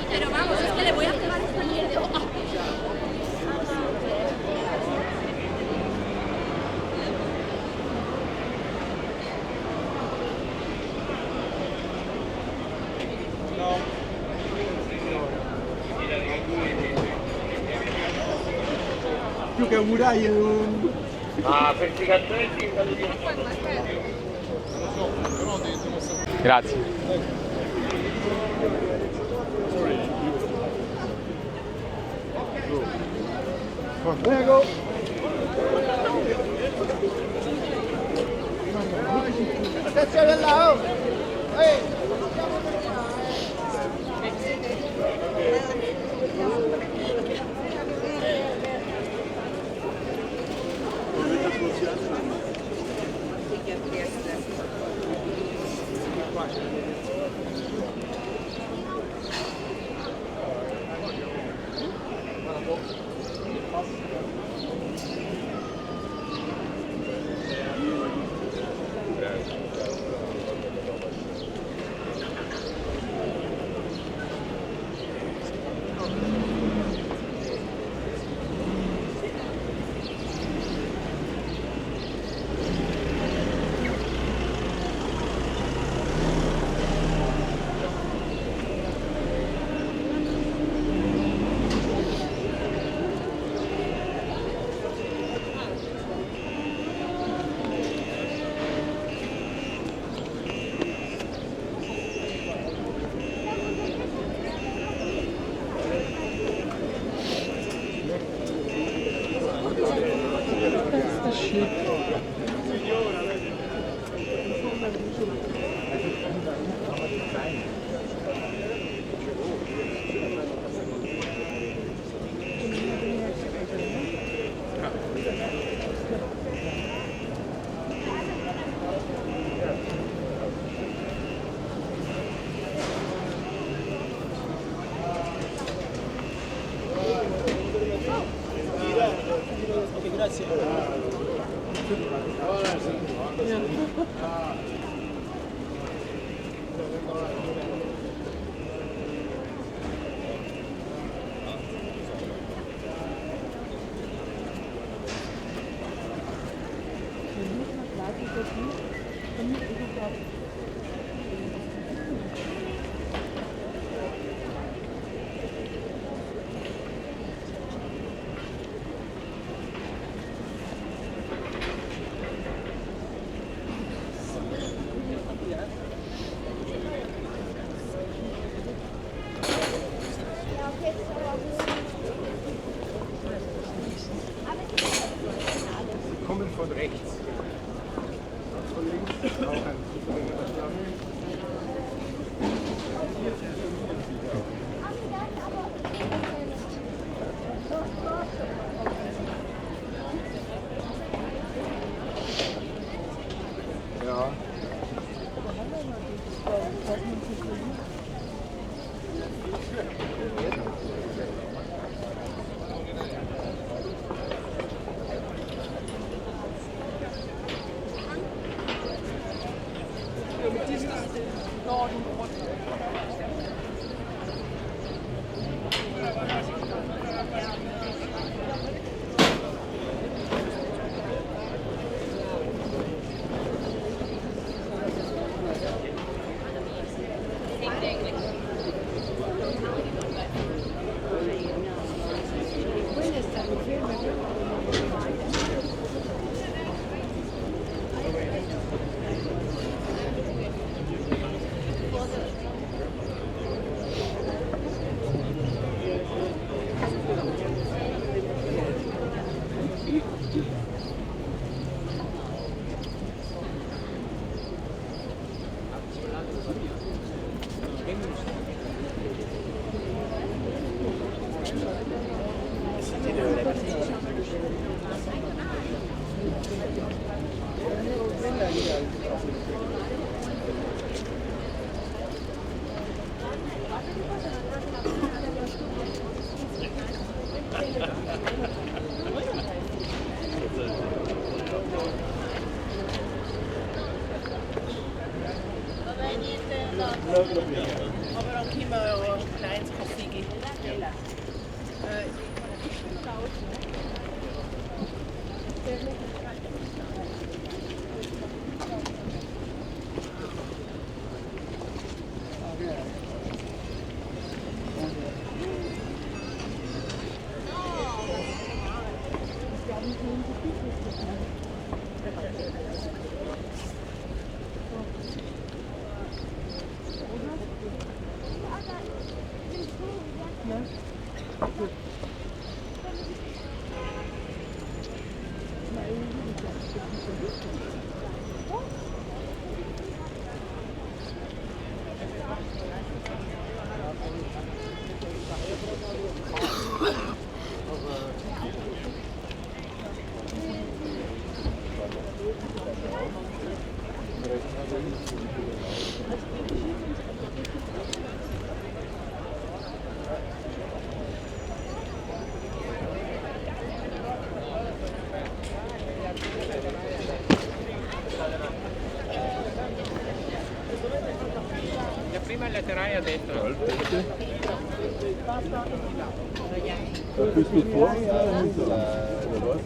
Pero vamos, es que le voy a pegar esta mierda. Più che un muraglio è un... Ah, per i cartelli. Grazie. Prego! Attenzione là! Ehi! Kommen von rechts. Von links auch ein ja. Aber dann können wir ja ein kleines Kaffee gehen. Prima il laterale a destra. Da bist du vor mir oder was?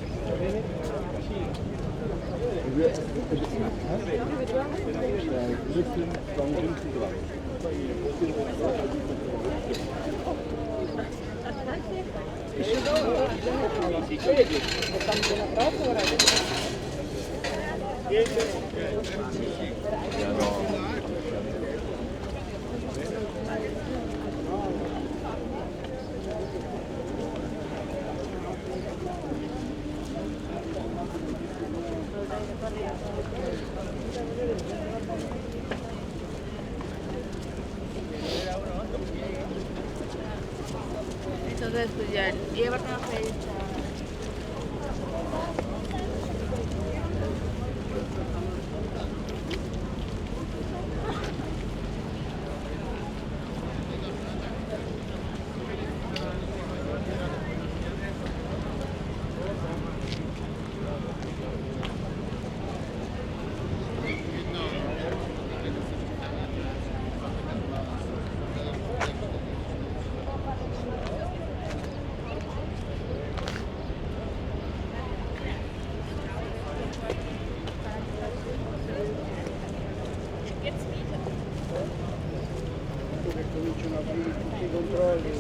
Entonces, pues ya, llévate a fecha. Cominciano a aprire tutti i controlli.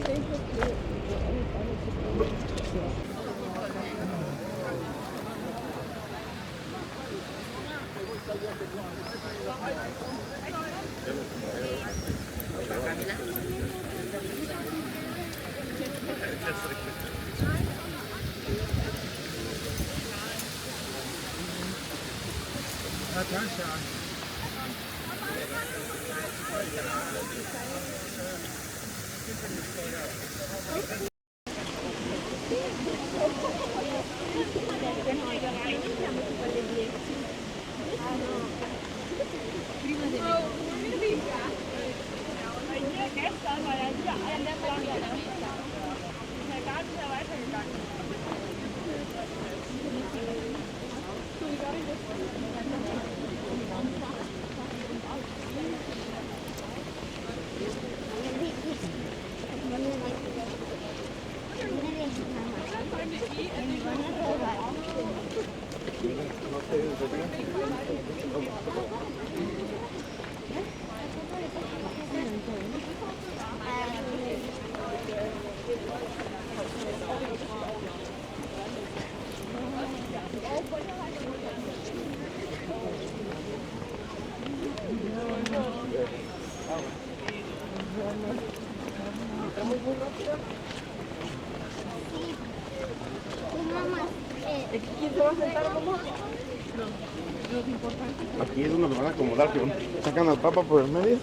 Aquí es donde lo van a acomodar, que sacan al Papa por el medio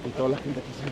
y toda la gente que se...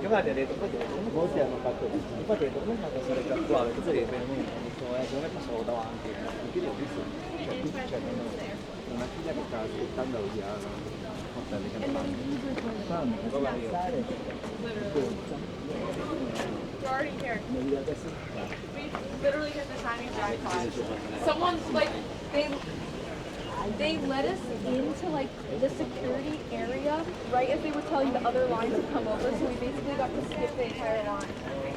Infatti ha detto, molti hanno fatto, infatti ha detto come fate a essere già qua? Perché poi secondo me passavo davanti, perché io ho visto, c'è una figlia che sta aspettando a portare le campane. Stanno per passare. We're already here. We literally hit the timing jackpot. Someone, like, They let us into like the security area right as they were telling the other lines to come over, so we basically got to skip the entire line.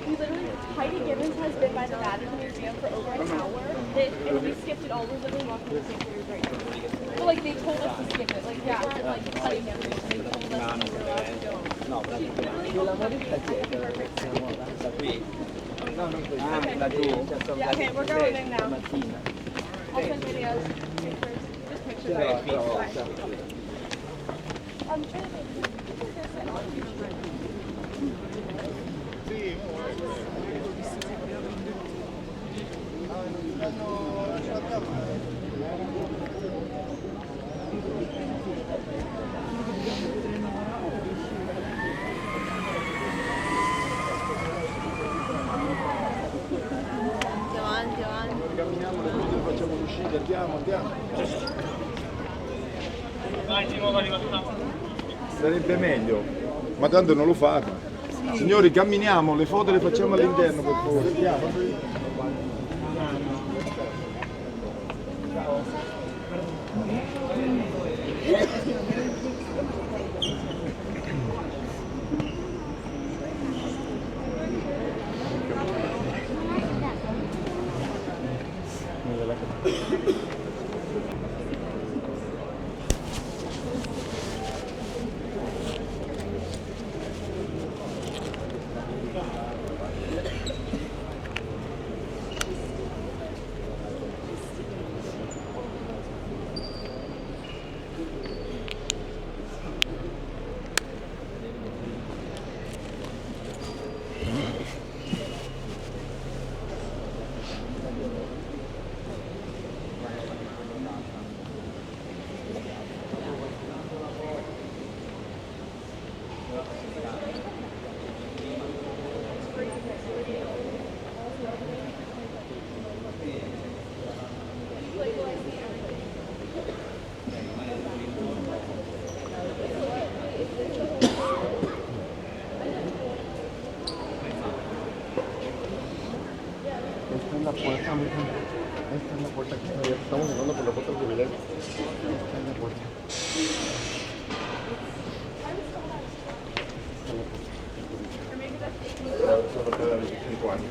We literally, Heidi Gibbons has been by the Vatican Museum for over an hour, and we skipped it all. We're literally walking the same period right now. So like they told us to skip it, like yeah, we weren't like cutting everything. They told us we were allowed to go. No, She literally la opened modesta up chi è? the perfect Siamo da qui. No, non qui. Okay. Da giù. Yeah, okay, we're going in now. Stamattina. I'll send videos, pictures, just pictures. Però, I'm trying to think. Camminiamo, le foto le facciamo uscire, andiamo. Sarebbe meglio, ma tanto non lo fanno. Signori, camminiamo, le foto le facciamo all'interno per favore. Andiamo. Esta es la puerta que está abierta. Estamos llegando por la puerta del jubileo. Esta es la puerta. Solo cada 25 años.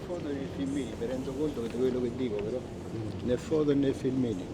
Foto e nei filmini, mi rendo conto di quello che dico, però nel foto e nei filmini.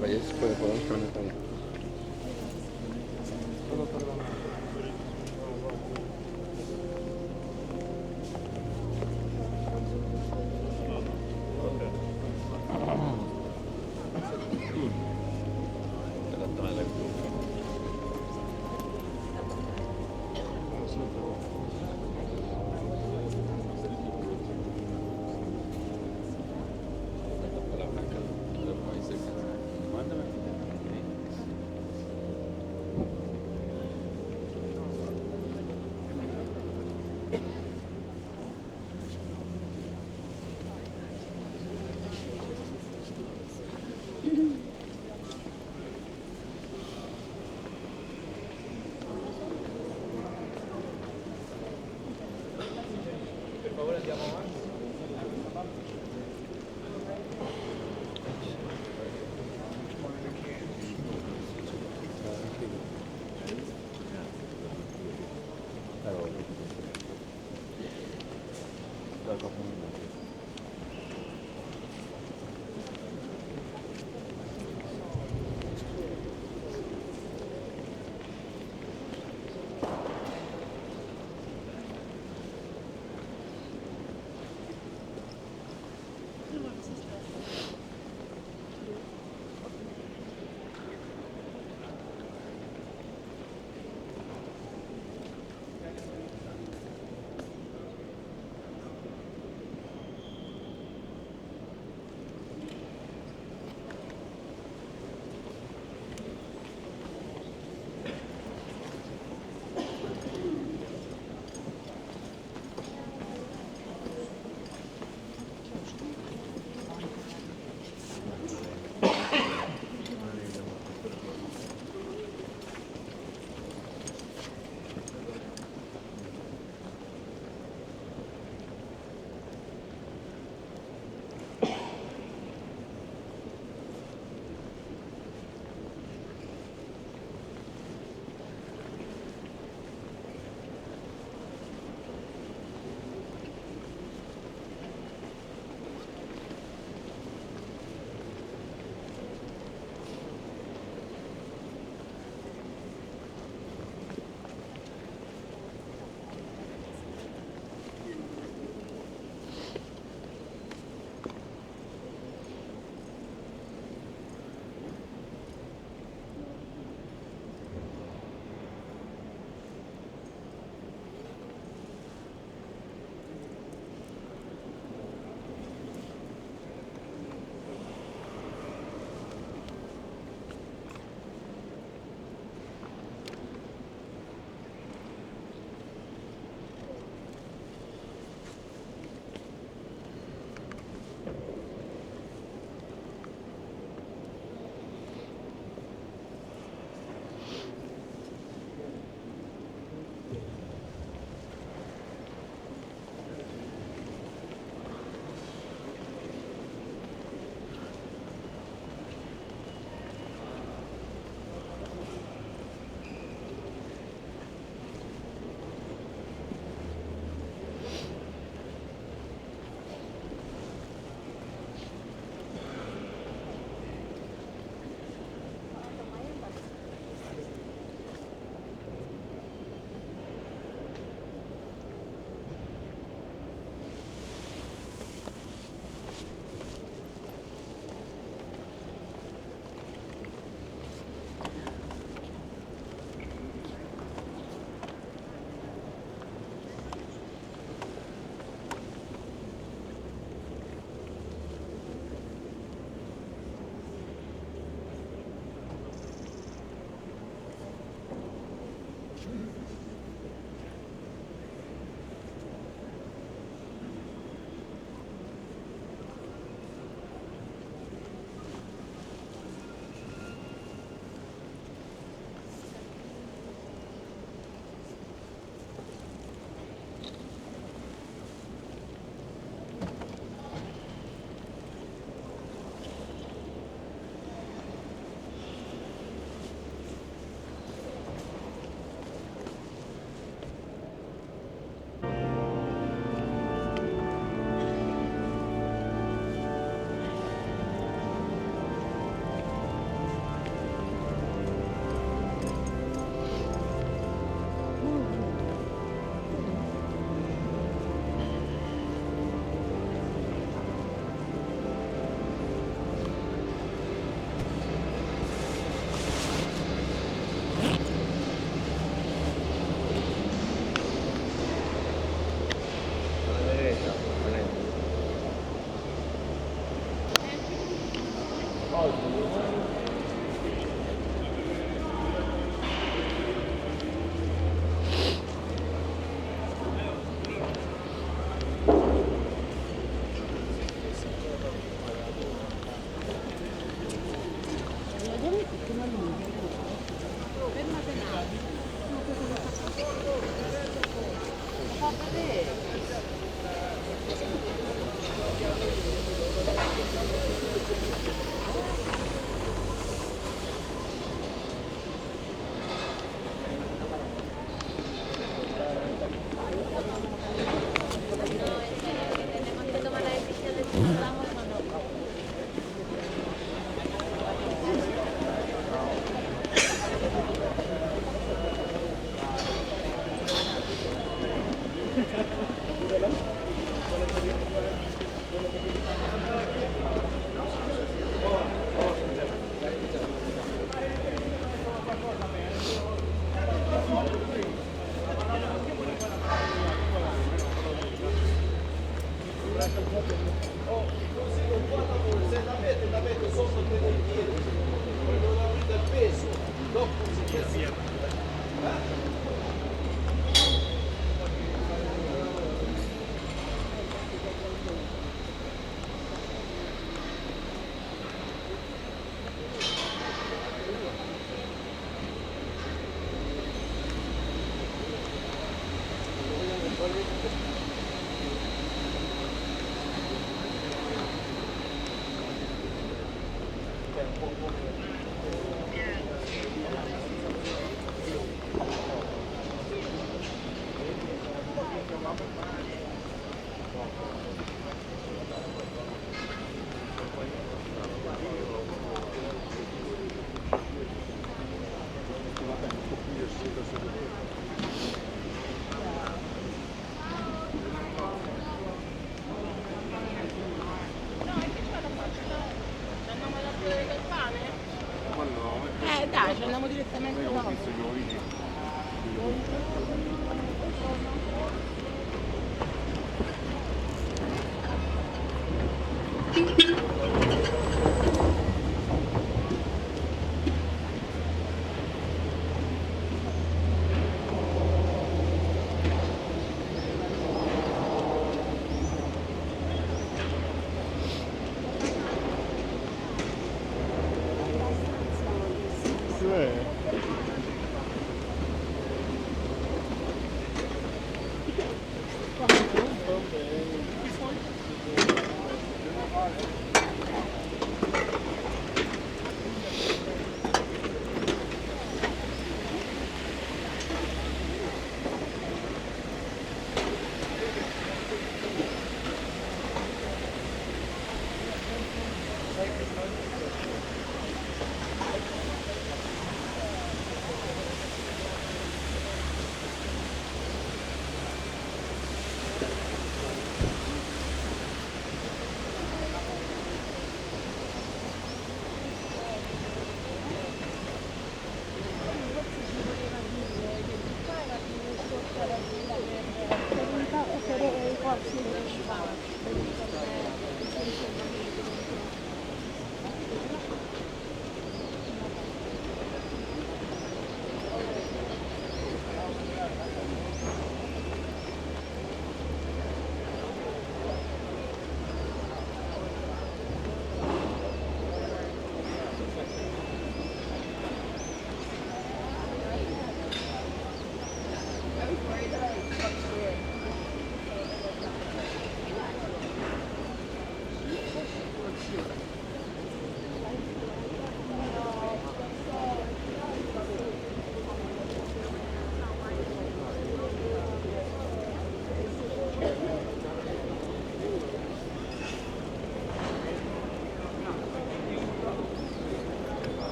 para allá, podemos caminar para allá. Dai, ci andiamo direttamente dopo.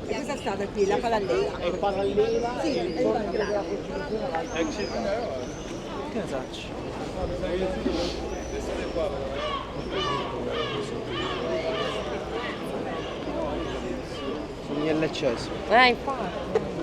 Questa è stata qui, la parallela. È parallela Sì, e è intorno parallela. della Costituzione che ne sacci? Sono gli LCS. Infatti.